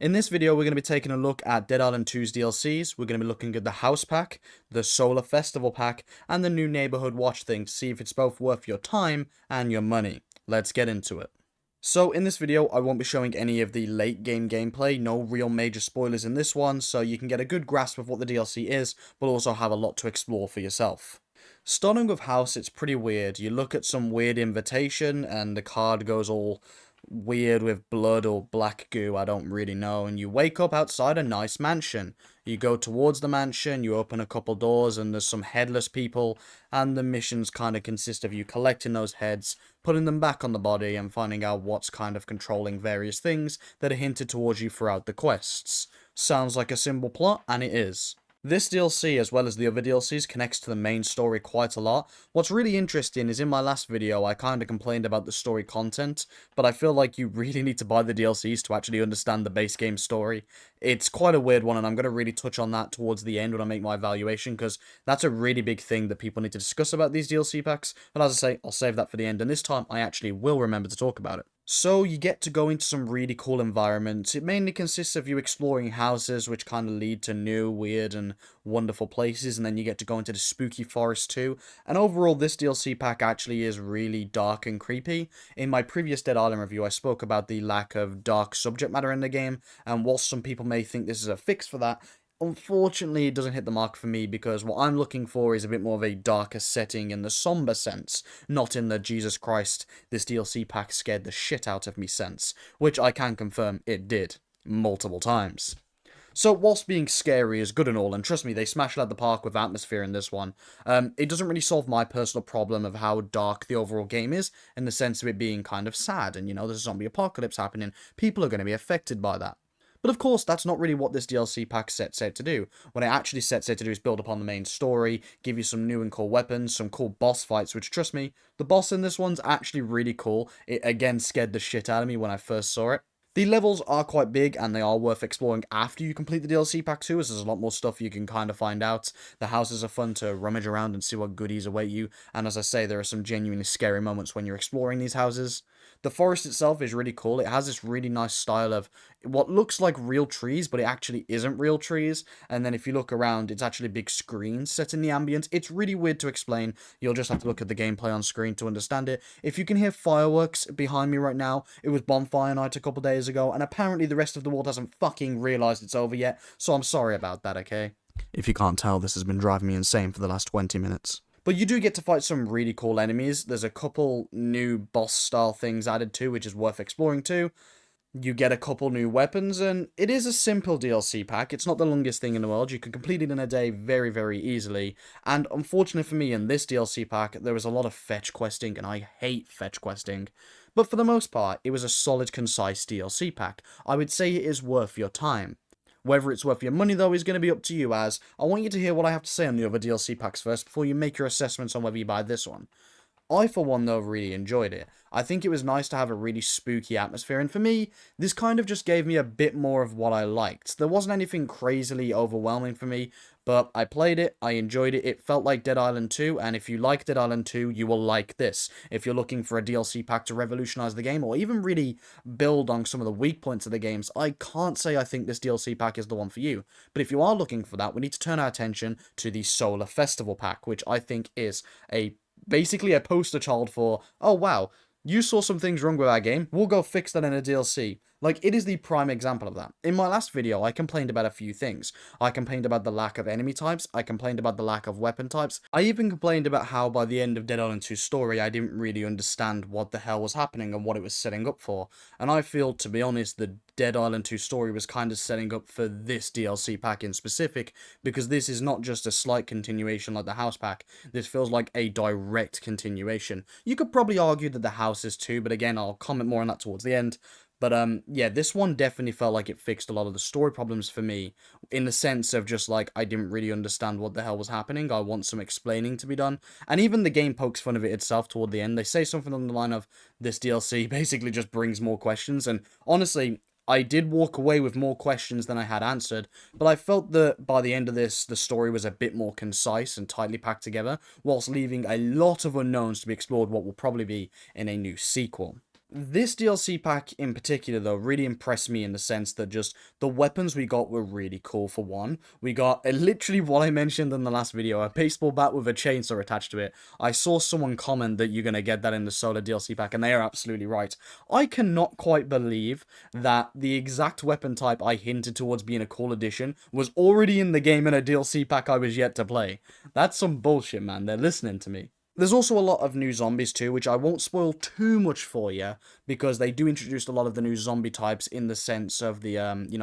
In this video, we're going to be taking a look at Dead Island 2's DLCs. We're going to be looking at the House pack, the Sola Festival pack, and the new Neighborhood Watch thing to see if it's both worth your time and your money. Let's get into it. So in this video, I won't be showing any of the late game gameplay, no real major spoilers in this one, so you can get a good grasp of what the DLC is, but also have a lot to explore for yourself. Starting with House, it's pretty weird. You look at some weird invitation, and the card goes all weird with blood or black goo, I don't really know, and you wake up outside a nice mansion. You go towards the mansion, you open a couple doors, and there's some headless people, and the missions kind of consist of you collecting those heads, putting them back on the body, and finding out what's kind of controlling various things that are hinted towards you throughout the quests. Sounds like a simple plot, and it is. This DLC, as well as the other DLCs, connects to the main story quite a lot. What's really interesting is in my last video, I kind of complained about the story content, but I feel like you really need to buy the DLCs to actually understand the base game story. It's quite a weird one, and I'm going to really touch on that towards the end when I make my evaluation, because that's a really big thing that people need to discuss about these DLC packs, but as I say, I'll save that for the end, and this time I actually will remember to talk about it. So you get to go into some really cool environments. It mainly consists of you exploring houses, which kind of lead to new, weird, and wonderful places, and then you get to go into the spooky forest too. And overall, this DLC pack actually is really dark and creepy. In my previous Dead Island review, I spoke about the lack of dark subject matter in the game, and whilst some people may think this is a fix for that, unfortunately, it doesn't hit the mark for me because what I'm looking for is a bit more of a darker setting in the somber sense, not in the Jesus Christ, this DLC pack scared the shit out of me sense, which I can confirm it did, multiple times. So, whilst being scary is good and all, and trust me, they smash it out the park with atmosphere in this one, it doesn't really solve my personal problem of how dark the overall game is, in the sense of it being kind of sad, and there's a zombie apocalypse happening, people are going to be affected by that. But of course, that's not really what this DLC pack sets out to do. What it actually sets out to do is build upon the main story, give you some new and cool weapons, some cool boss fights, which, trust me, the boss in this one's actually really cool. It again scared the shit out of me when I first saw it. The levels are quite big, and they are worth exploring after you complete the DLC pack too, as there's a lot more stuff you can kind of find out. The houses are fun to rummage around and see what goodies await you, and as I say, there are some genuinely scary moments when you're exploring these houses. The forest itself is really cool. It has this really nice style of what looks like real trees, but it actually isn't real trees. And then if you look around, it's actually big screens set in the ambience. It's really weird to explain. You'll just have to look at the gameplay on screen to understand it. If you can hear fireworks behind me right now, it was bonfire night a couple days ago, and apparently the rest of the world hasn't fucking realized it's over yet, so I'm sorry about that, okay? If you can't tell, this has been driving me insane for the last 20 minutes. But you do get to fight some really cool enemies. There's a couple new boss-style things added too, which is worth exploring too. You get a couple new weapons, and it is a simple DLC pack. It's not the longest thing in the world. You can complete it in a day very, very easily. And unfortunately for me, in this DLC pack, there was a lot of fetch questing, and I hate fetch questing. But for the most part, it was a solid, concise DLC pack. I would say it is worth your time. Whether it's worth your money, though, is going to be up to you, as I want you to hear what I have to say on the other DLC packs first before you make your assessments on whether you buy this one. I, for one, though, really enjoyed it. I think it was nice to have a really spooky atmosphere, and for me, this kind of just gave me a bit more of what I liked. There wasn't anything crazily overwhelming for me, but I played it, I enjoyed it, it felt like Dead Island 2, and if you like Dead Island 2, you will like this. If you're looking for a DLC pack to revolutionize the game, or even really build on some of the weak points of the games, I can't say I think this DLC pack is the one for you. But if you are looking for that, we need to turn our attention to the Solar Festival pack, which I think is basically a poster child for, oh wow, you saw some things wrong with our game, we'll go fix that in a DLC. Like, it is the prime example of that. In my last video, I complained about a few things. I complained about the lack of enemy types, I complained about the lack of weapon types, I even complained about how by the end of Dead Island 2's story, I didn't really understand what the hell was happening and what it was setting up for. And I feel, to be honest, the Dead Island 2 story was kind of setting up for this DLC pack in specific, because this is not just a slight continuation like the House pack, this feels like a direct continuation. You could probably argue that the House is too, but again, I'll comment more on that towards the end. But yeah, this one definitely felt like it fixed a lot of the story problems for me, in the sense of just like, I didn't really understand what the hell was happening, I want some explaining to be done, and even the game pokes fun of it itself toward the end. They say something on the line of, this DLC basically just brings more questions, and honestly, I did walk away with more questions than I had answered, but I felt that by the end of this, the story was a bit more concise and tightly packed together, whilst leaving a lot of unknowns to be explored what will probably be in a new sequel. This DLC pack in particular, though, really impressed me in the sense that just the weapons we got were really cool. For one, we got literally what I mentioned in the last video, a baseball bat with a chainsaw attached to it. I saw someone comment that you're going to get that in the Sola DLC pack, and they are absolutely right. I cannot quite believe that the exact weapon type I hinted towards being a cool addition was already in the game in a DLC pack I was yet to play. That's some bullshit, man. They're listening to me. There's also a lot of new zombies too, which I won't spoil too much for you, because they do introduce a lot of the new zombie types in the sense of the,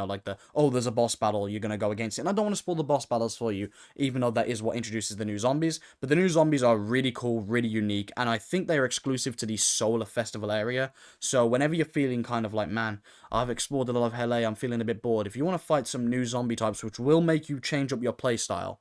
like the, oh, there's a boss battle, you're gonna go against it. And I don't want to spoil the boss battles for you, even though that is what introduces the new zombies. But the new zombies are really cool, really unique, and I think they're exclusive to the Solar Festival area. So whenever you're feeling kind of like, man, I've explored a lot of LA, I'm feeling a bit bored, if you want to fight some new zombie types, which will make you change up your playstyle,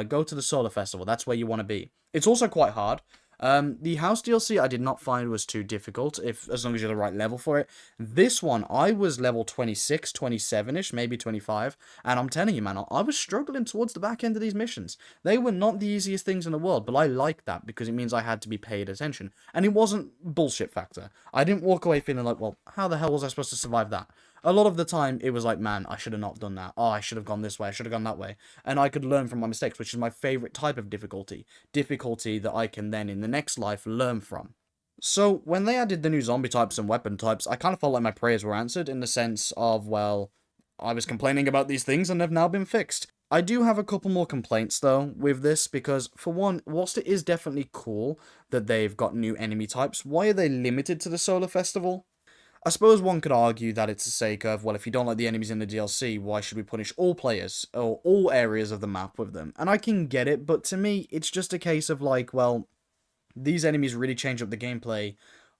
go to the Solar Festival. That's where you want to be. It's also quite hard. The House DLC I did not find was too difficult, as long as you're the right level for it. This one, I was level 26, 27-ish, maybe 25, and I'm telling you, man, I was struggling towards the back end of these missions. They were not the easiest things in the world, but I liked that because it means I had to be paid attention. And it wasn't bullshit factor. I didn't walk away feeling like, well, how the hell was I supposed to survive that? A lot of the time, it was like, man, I should have not done that. Oh, I should have gone this way. I should have gone that way. And I could learn from my mistakes, which is my favorite type of difficulty. Difficulty that I can then, in the next life, learn from. So, when they added the new zombie types and weapon types, I kind of felt like my prayers were answered in the sense of, well, I was complaining about these things and they've now been fixed. I do have a couple more complaints, though, with this, because, for one, whilst it is definitely cool that they've got new enemy types, why are they limited to the Solar Festival? I suppose one could argue that it's a sake of, well, if you don't like the enemies in the DLC, why should we punish all players, or all areas of the map with them? And I can get it, but to me, it's just a case of like, well, these enemies really change up the gameplay.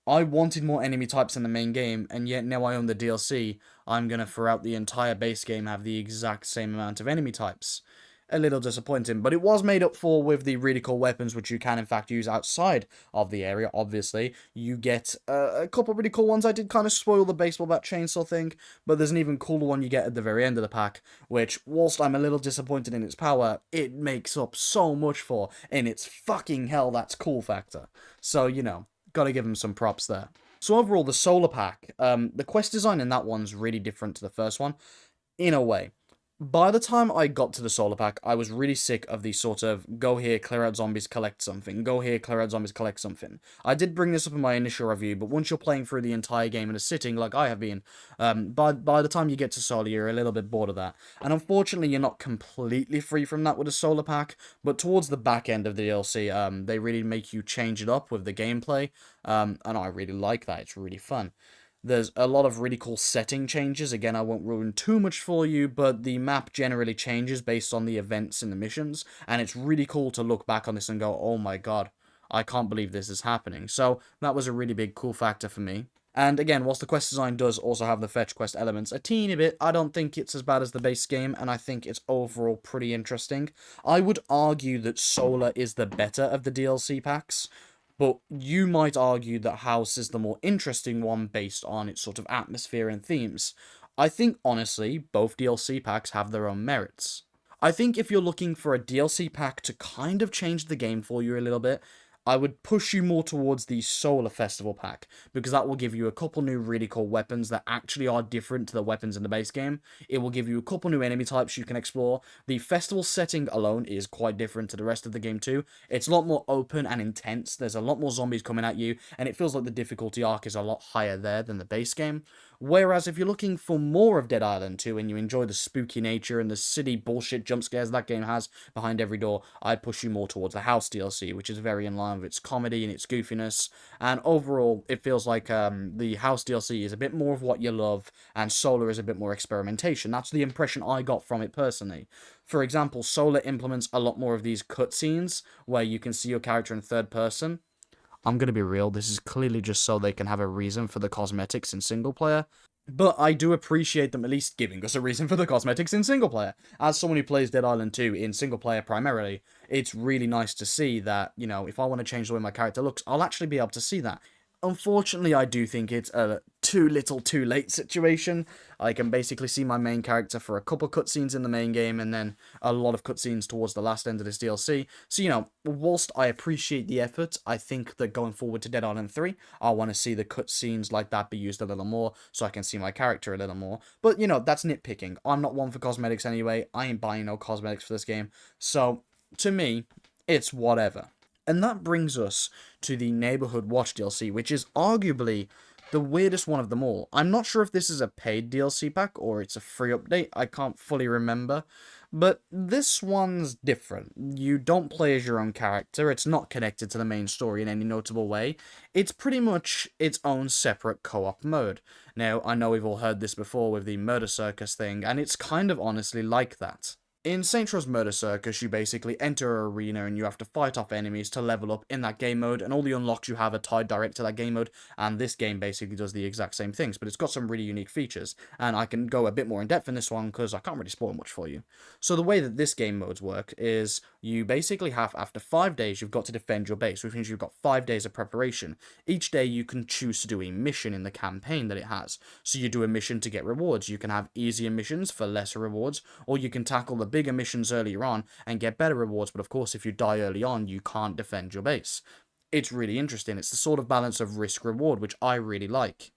I wanted more enemy types in the main game, and yet now I own the DLC, I'm gonna, throughout the entire base game, have the exact same amount of enemy types. A little disappointing, but it was made up for with the really cool weapons, which you can in fact use outside of the area. Obviously, you get a couple really cool ones. I did kind of spoil the baseball bat chainsaw thing, but there's an even cooler one you get at the very end of the pack, which, whilst I'm a little disappointed in its power, it makes up so much for in its fucking hell that's cool factor. So, gotta give them some props there. So overall, the Solar Pack, the quest design in that one's really different to the first one, in a way. By the time I got to the Solar Pack, I was really sick of the sort of, go here, clear out zombies, collect something, go here, clear out zombies, collect something. I did bring this up in my initial review, but once you're playing through the entire game in a sitting, like I have been, by the time you get to Solar, you're a little bit bored of that. And unfortunately, you're not completely free from that with a Solar Pack, but towards the back end of the DLC, they really make you change it up with the gameplay, and I really like that, it's really fun. There's a lot of really cool setting changes. Again, I won't ruin too much for you, but the map generally changes based on the events in the missions, and it's really cool to look back on this and go, oh my god, I can't believe this is happening. So that was a really big cool factor for me. And again, whilst the quest design does also have the fetch quest elements a teeny bit, I don't think it's as bad as the base game, and I think it's overall pretty interesting. I would argue that Sola is the better of the DLC packs, but you might argue that Haus is the more interesting one based on its sort of atmosphere and themes. I think, honestly, both DLC packs have their own merits. I think if you're looking for a DLC pack to kind of change the game for you a little bit, I would push you more towards the Solar Festival pack, because that will give you a couple new really cool weapons that actually are different to the weapons in the base game. It will give you a couple new enemy types you can explore. The festival setting alone is quite different to the rest of the game too. It's a lot more open and intense, there's a lot more zombies coming at you, and it feels like the difficulty arc is a lot higher there than the base game. Whereas if you're looking for more of Dead Island 2 and you enjoy the spooky nature and the silly bullshit jump scares that game has behind every door, I'd push you more towards the House DLC, which is very in line with its comedy and its goofiness. And overall, it feels like the House DLC is a bit more of what you love, and Solar is a bit more experimentation. That's the impression I got from it personally. For example, Solar implements a lot more of these cutscenes where you can see your character in third person. I'm going to be real, this is clearly just so they can have a reason for the cosmetics in single player. But I do appreciate them at least giving us a reason for the cosmetics in single player. As someone who plays Dead Island 2 in single player primarily, it's really nice to see that, if I want to change the way my character looks, I'll actually be able to see that. Unfortunately, I do think it's a too little too late situation. I can basically see my main character for a couple cutscenes in the main game, and then a lot of cutscenes towards the last end of this DLC. So, whilst I appreciate the effort, I think that going forward to Dead Island 3, I want to see the cutscenes like that be used a little more, so I can see my character a little more. But, that's nitpicking. I'm not one for cosmetics anyway. I ain't buying no cosmetics for this game. So, to me, it's whatever. And that brings us to the Neighborhood Watch DLC, which is arguably the weirdest one of them all. I'm not sure if this is a paid DLC pack or it's a free update, I can't fully remember. But this one's different. You don't play as your own character, it's not connected to the main story in any notable way. It's pretty much its own separate co-op mode. Now, I know we've all heard this before with the Murder Circus thing, and it's kind of honestly like that. In Saints Row's Murder Circus, you basically enter an arena and you have to fight off enemies to level up in that game mode, and all the unlocks you have are tied direct to that game mode, and this game basically does the exact same things, but it's got some really unique features, and I can go a bit more in depth in this one because I can't really spoil much for you. So the way that this game modes work is you basically have, after 5 days, you've got to defend your base, which means you've got 5 days of preparation. Each day you can choose to do a mission in the campaign that it has. So you do a mission to get rewards. You can have easier missions for lesser rewards, or you can tackle the bigger missions earlier on and get better rewards, but of course if you die early on you can't defend your base. It's really interesting. It's the sort of balance of risk-reward which I really like.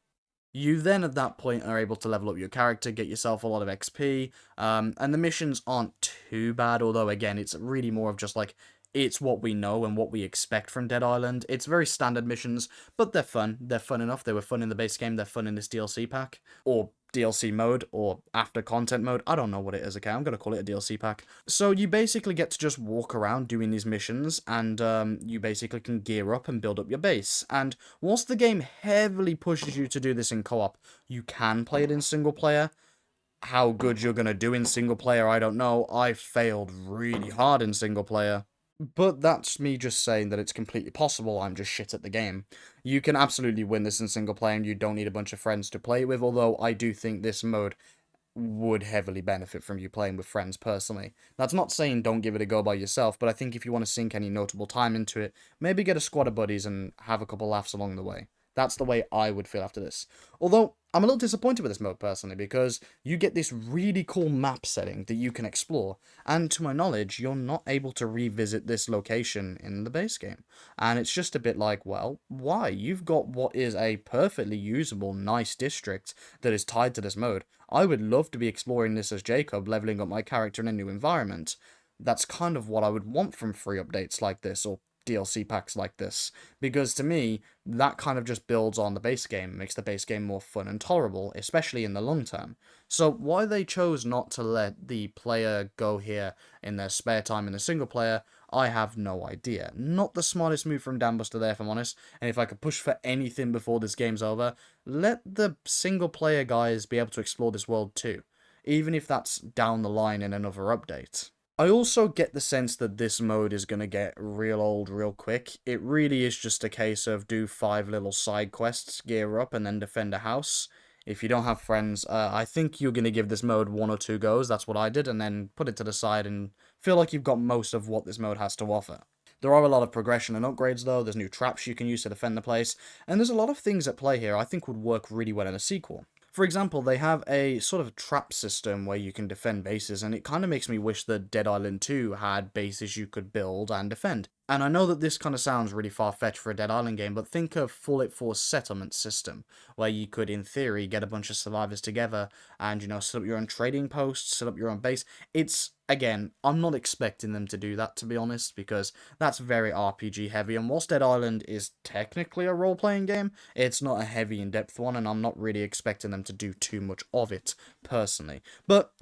You then at that point are able to level up your character, get yourself a lot of XP, and the missions aren't too bad, although again it's really more of just like, it's what we know and what we expect from Dead Island. It's very standard missions, but they're fun. They're fun enough. They were fun in the base game. They're fun in this DLC pack. Or DLC mode, or after content mode. I don't know what it is, okay? I'm going to call it a DLC pack. So you basically get to just walk around doing these missions, and you basically can gear up and build up your base. And whilst the game heavily pushes you to do this in co-op, you can play it in single player. How good you're going to do in single player, I don't know. I failed really hard in single player. But that's me just saying that it's completely possible, I'm just shit at the game. You can absolutely win this in single player and you don't need a bunch of friends to play with, although I do think this mode would heavily benefit from you playing with friends personally. That's not saying don't give it a go by yourself, but I think if you want to sink any notable time into it, maybe get a squad of buddies and have a couple laughs along the way. That's the way I would feel after this. Although, I'm a little disappointed with this mode personally, because you get this really cool map setting that you can explore, and to my knowledge, you're not able to revisit this location in the base game. And it's just a bit like, well, why? You've got what is a perfectly usable, nice district that is tied to this mode. I would love to be exploring this as Jacob, leveling up my character in a new environment. That's kind of what I would want from free updates like this, or DLC packs like this, because to me, that kind of just builds on the base game, makes the base game more fun and tolerable, especially in the long term. So why they chose not to let the player go here in their spare time in the single player, I have no idea. Not the smartest move from Dambuster there, if I'm honest, and if I could push for anything before this game's over, let the single player guys be able to explore this world too, even if that's down the line in another update. I also get the sense that this mode is going to get real old real quick. It really is just a case of do 5 little side quests, gear up, and then defend a house. If you don't have friends, I think you're going to give this mode 1 or 2 goes, that's what I did, and then put it to the side and feel like you've got most of what this mode has to offer. There are a lot of progression and upgrades though, there's new traps you can use to defend the place, and there's a lot of things at play here I think would work really well in a sequel. For example, they have a sort of trap system where you can defend bases, and it kind of makes me wish that Dead Island 2 had bases you could build and defend. And I know that this kind of sounds really far-fetched for a Dead Island game, but think of Fallout 4's settlement system, where you could, in theory, get a bunch of survivors together and, set up your own trading posts, set up your own base. It's, again, I'm not expecting them to do that, to be honest, because that's very RPG heavy, and whilst Dead Island is technically a role-playing game, it's not a heavy in-depth one, and I'm not really expecting them to do too much of it, personally. But,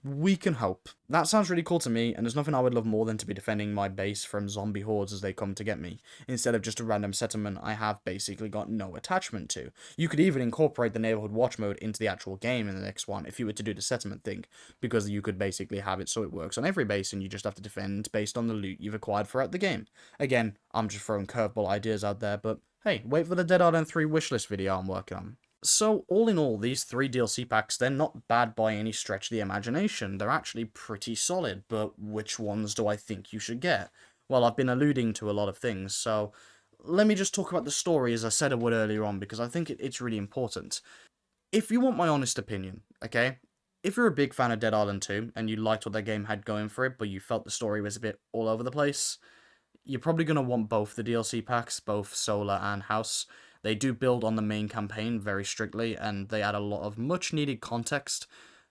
we can hope. That sounds really cool to me, and there's nothing I would love more than to be defending my base from zombie hordes as they come to get me, instead of just a random settlement I have basically got no attachment to. You could even incorporate the Neighborhood Watch mode into the actual game in the next one if you were to do the settlement thing, because you could basically have it so it works on every base and you just have to defend based on the loot you've acquired throughout the game. Again, I'm just throwing curveball ideas out there, but hey, wait for the Dead Island 3 wishlist video I'm working on. So, all in all, these 3 DLC packs, they're not bad by any stretch of the imagination. They're actually pretty solid, but which ones do I think you should get? Well, I've been alluding to a lot of things, so let me just talk about the story as I said I would earlier on, because I think it's really important. If you want my honest opinion, okay? If you're a big fan of Dead Island 2, and you liked what that game had going for it, but you felt the story was a bit all over the place, you're probably going to want both the DLC packs, both Sola and Haus. They do build on the main campaign very strictly, and they add a lot of much needed context.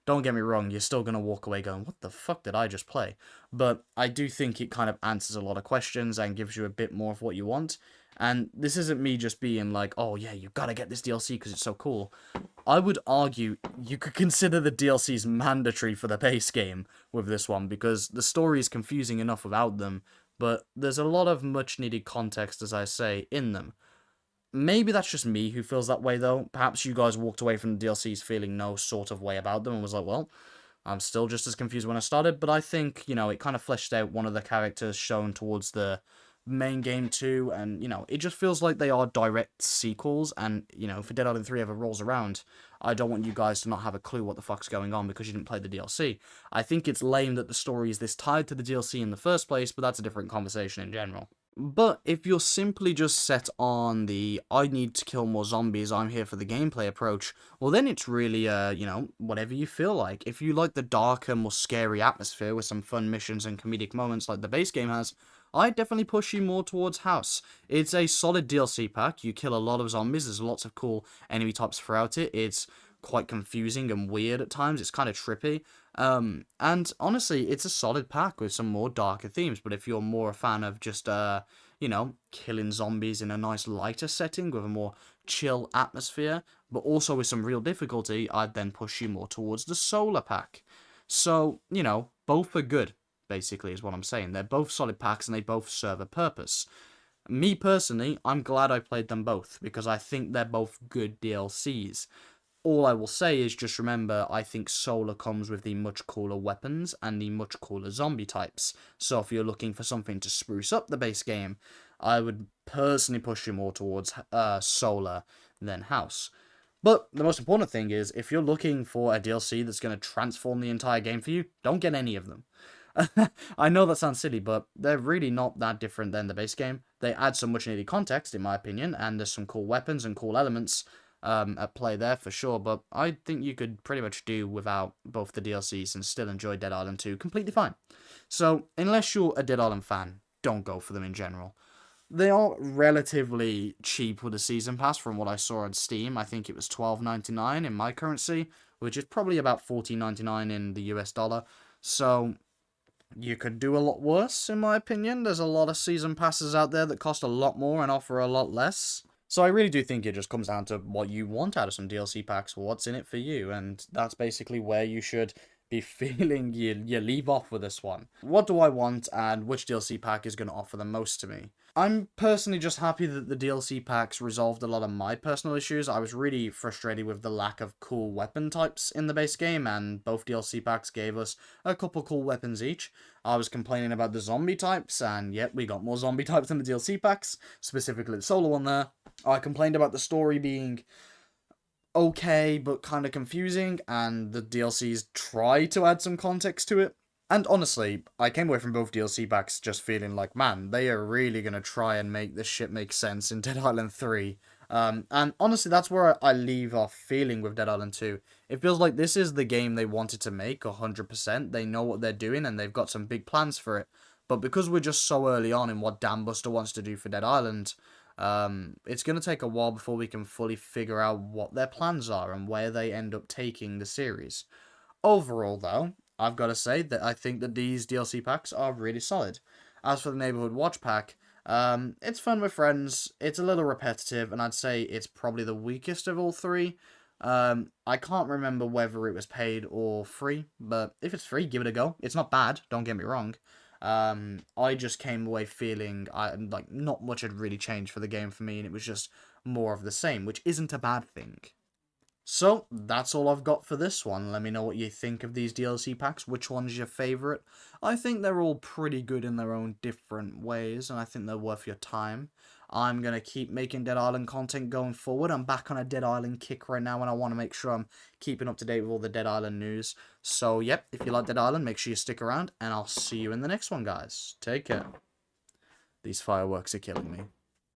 Don't get me wrong, you're still going to walk away going, what the fuck did I just play? But I do think it kind of answers a lot of questions and gives you a bit more of what you want. And this isn't me just being like, oh yeah, you gotta get this DLC because it's so cool. I would argue you could consider the DLCs mandatory for the base game with this one, because the story is confusing enough without them, but there's a lot of much needed context, as I say, in them. Maybe that's just me who feels that way, though. Perhaps you guys walked away from the DLCs feeling no sort of way about them and was like, well, I'm still just as confused when I started, but I think, it kind of fleshed out one of the characters shown towards the main game too, and, it just feels like they are direct sequels, and, if Dead Island 3 ever rolls around, I don't want you guys to not have a clue what the fuck's going on because you didn't play the DLC. I think it's lame that the story is this tied to the DLC in the first place, but that's a different conversation in general. But if you're simply just set on the I need to kill more zombies, I'm here for the gameplay approach, well then it's really, whatever you feel like. If you like the darker, more scary atmosphere with some fun missions and comedic moments like the base game has, I'd definitely push you more towards Haus. It's a solid DLC pack, you kill a lot of zombies, there's lots of cool enemy types throughout it, it's quite confusing and weird at times, it's kind of trippy. And honestly, it's a solid pack with some more darker themes, but if you're more a fan of just, killing zombies in a nice lighter setting with a more chill atmosphere, but also with some real difficulty, I'd then push you more towards the Sola pack. So, both are good, basically, is what I'm saying. They're both solid packs and they both serve a purpose. Me personally, I'm glad I played them both, because I think they're both good DLCs. All I will say is just remember, I think Solar comes with the much cooler weapons and the much cooler zombie types. So if you're looking for something to spruce up the base game, I would personally push you more towards Solar than Haus. But the most important thing is, if you're looking for a DLC that's going to transform the entire game for you, don't get any of them. I know that sounds silly, but they're really not that different than the base game. They add some much needed context, in my opinion, and there's some cool weapons and cool elements at play there for sure, but I think you could pretty much do without both the DLCs and still enjoy Dead Island 2 completely fine. So, unless you're a Dead Island fan, don't go for them in general. They are relatively cheap with the Season Pass from what I saw on Steam. I think it was $12.99 in my currency, which is probably about $14.99 in the US dollar. So, you could do a lot worse, in my opinion. There's a lot of Season Passes out there that cost a lot more and offer a lot less. So I really do think it just comes down to what you want out of some DLC packs, what's in it for you, and that's basically where you should be feeling you leave off with this one. What do I want, and which DLC pack is going to offer the most to me? I'm personally just happy that the DLC packs resolved a lot of my personal issues. I was really frustrated with the lack of cool weapon types in the base game, and both DLC packs gave us a couple cool weapons each. I was complaining about the zombie types, and yet we got more zombie types in the DLC packs, specifically the solo one there. I complained about the story being okay, but kind of confusing, and the DLCs try to add some context to it. And honestly, I came away from both DLC packs just feeling like, man, they are really going to try and make this shit make sense in Dead Island 3. And honestly, that's where I leave off feeling with Dead Island 2. It feels like this is the game they wanted to make 100%. They know what they're doing and they've got some big plans for it. But because we're just so early on in what Dan Buster wants to do for Dead Island, it's going to take a while before we can fully figure out what their plans are and where they end up taking the series. Overall, though, I've got to say that I think that these DLC packs are really solid. As for the Neighborhood Watch pack, it's fun with friends, it's a little repetitive, and I'd say it's probably the weakest of all three. I can't remember whether it was paid or free, but if it's free, give it a go. It's not bad, don't get me wrong. I just came away feeling like not much had really changed for the game for me, and it was just more of the same, which isn't a bad thing. So, that's all I've got for this one. Let me know what you think of these DLC packs, which one's your favourite. I think they're all pretty good in their own different ways, and I think they're worth your time. I'm going to keep making Dead Island content going forward. I'm back on a Dead Island kick right now, and I want to make sure I'm keeping up to date with all the Dead Island news. So, yep, if you like Dead Island, make sure you stick around, and I'll see you in the next one, guys. Take care. These fireworks are killing me.